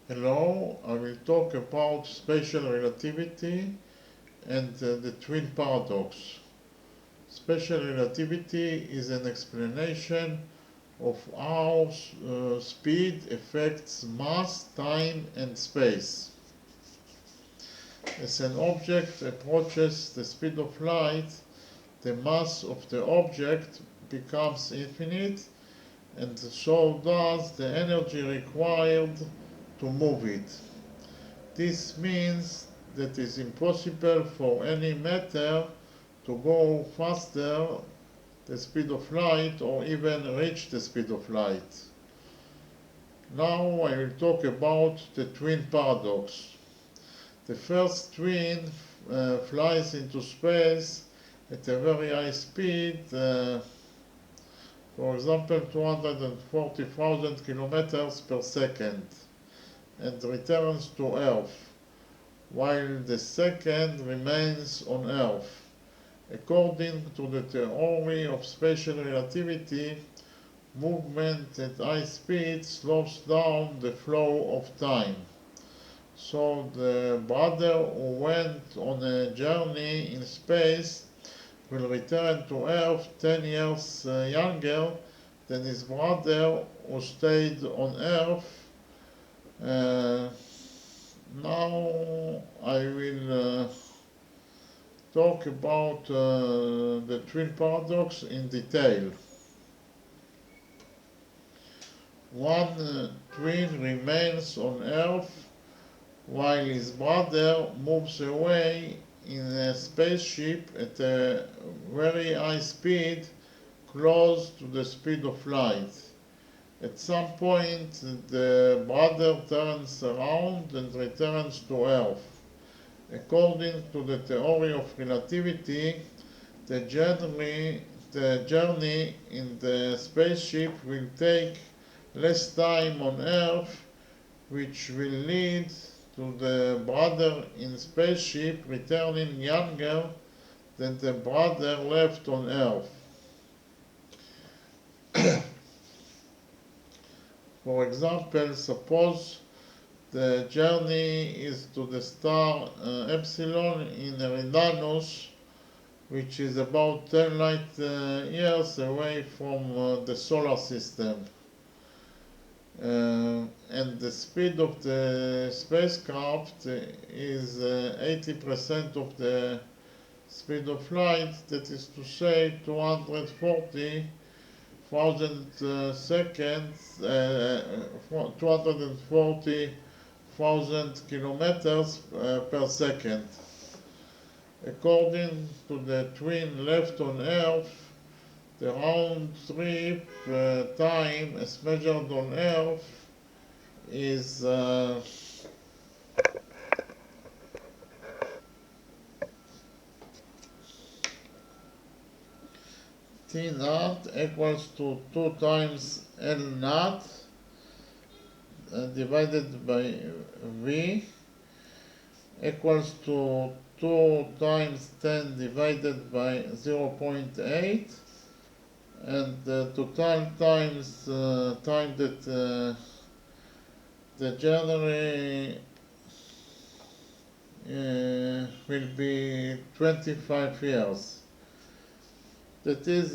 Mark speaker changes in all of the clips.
Speaker 1: Hello, I will talk about special relativity and the twin paradox. Special relativity is an explanation of how speed affects mass, time, and space. As an object approaches the speed of light, the mass of the object becomes infinite, and so does the energy required to move it. This means that it is impossible for any matter to go faster the speed of light or even reach the speed of light. Now I will talk about the twin paradox. The first twin flies into space at a very high speed, for example 240,000 kilometers per second, and returns to Earth, while the second remains on Earth. According to the theory of special relativity, movement at high speed slows down the flow of time. So the brother who went on a journey in space will return to Earth 10 years younger than his brother who stayed on Earth. Now I will talk about the twin paradox in detail. One twin remains on Earth while his brother moves away in a spaceship at a very high speed, close to the speed of light. At some point, the brother turns around and returns to Earth. According to the theory of relativity, the journey in the spaceship will take less time on Earth, which will lead to the brother in spaceship returning younger than the brother left on Earth. For example, suppose the journey is to the star Epsilon in Eridanus, which is about 10 light years away from the solar system. And the speed of the spacecraft is 80% of the speed of light, that is to say 240,000 seconds, 240,000 kilometers per second. According to the twin left on Earth, the round trip time as measured on Earth is T naught equals to 2 times L naught divided by V equals to 2 times 10 divided by 0.8, and the total time that the journey will be 25 years. That is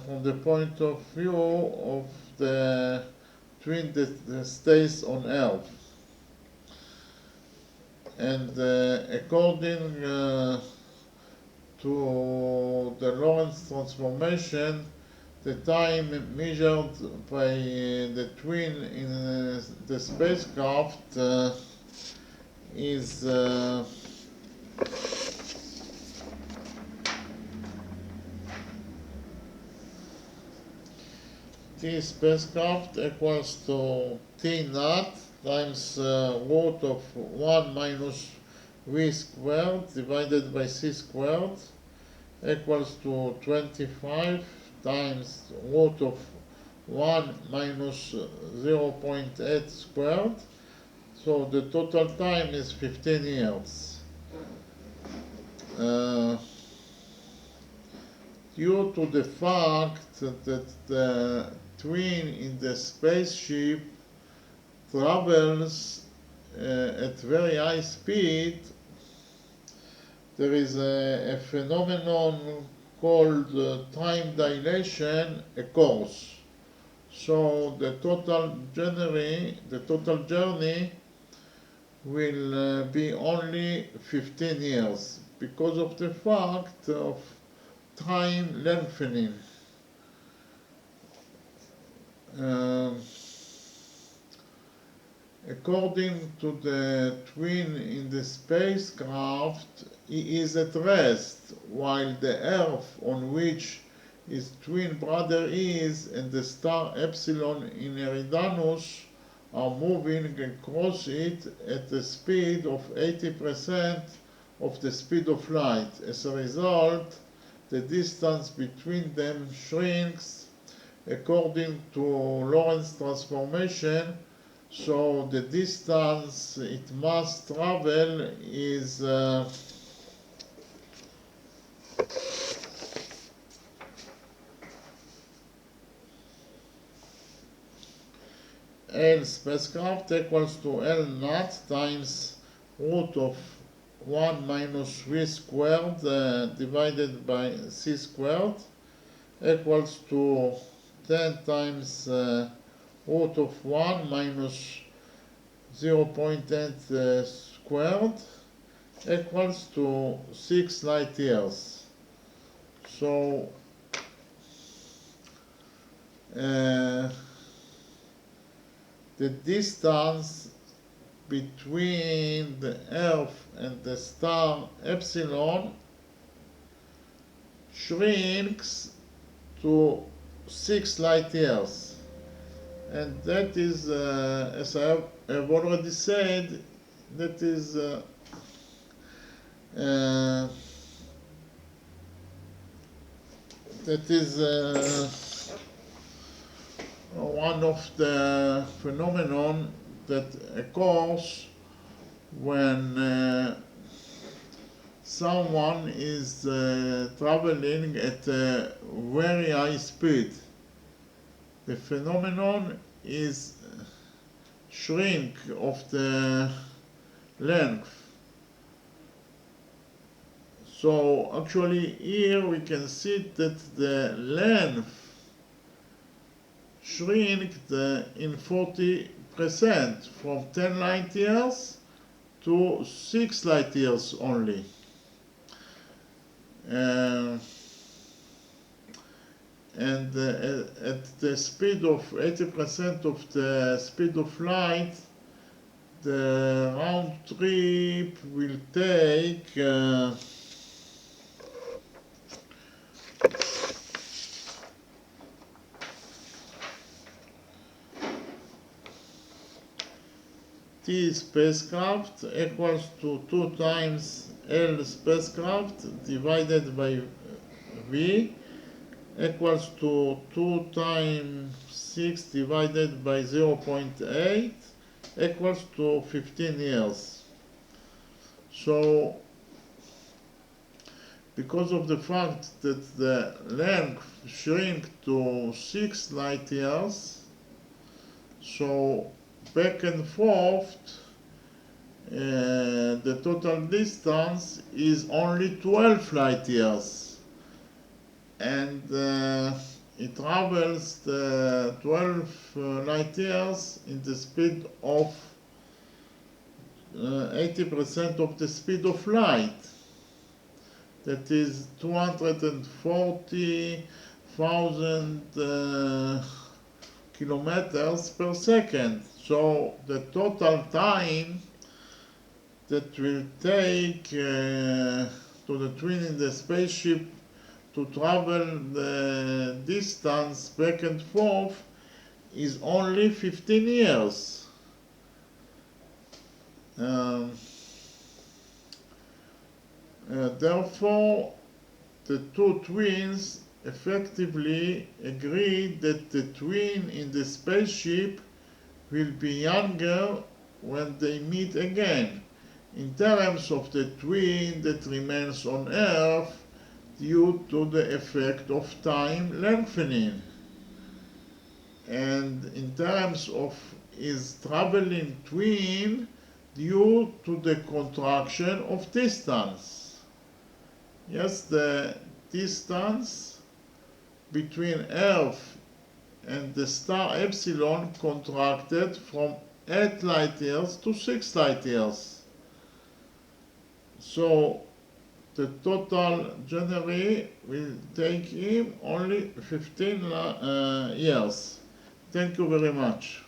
Speaker 1: from the point of view of the twin that stays on Earth. And according to the Lorentz transformation, the time measured by the twin in the spacecraft is T spacecraft equals to T naught times root of 1 minus V squared divided by C squared equals to 25 times root of 1 minus 0.8 squared. So the total time is 15 years. Due to the fact that the twin in the spaceship travels at very high speed, there is a phenomenon called time dilation occurs. So the total journey will be only 15 years because of the fact of time lengthening. Um, According to the twin in the spacecraft, he is at rest, while the Earth on which his twin brother is and the star Epsilon in Eridanus are moving across it at a speed of 80% of the speed of light. As a result, the distance between them shrinks according to Lorentz transformation, so the distance it must travel is L spacecraft equals to L naught times root of 1 minus v squared divided by c squared equals to 10 times root of 1 minus 0.8 squared equals to 6 light years. So the distance between the Earth and the star Epsilon shrinks to 6 light years. And that is, as I have already said, that is one of the phenomenon that occurs when someone is traveling at a very high speed. The phenomenon is shrink of the length. So actually here we can see that the length shrinked in 40% from 10 light years to 6 light years only. And at the speed of 80% of the speed of light, the round trip will take T spacecraft equals to 2 times L spacecraft divided by V equals to 2 times 6 divided by 0.8 equals to 15 years. So because of the fact that the length shrink to 6 light years, so back and forth the total distance is only 12 light years, and it travels the 12 light years in the speed of 80% of the speed of light. That is 240,000 kilometers per second. So the total time that will take to the twin in the spaceship to travel the distance back and forth is only 15 years. Therefore, the two twins effectively agreed that the twin in the spaceship will be younger when they meet again, in terms of the twin that remains on Earth due to the effect of time lengthening, and in terms of his traveling twin due to the contraction of distance. Yes, the distance between Earth and the star Epsilon contracted from 8 light years to 6 light years. So the total January will take him only 15 years. Thank you very much.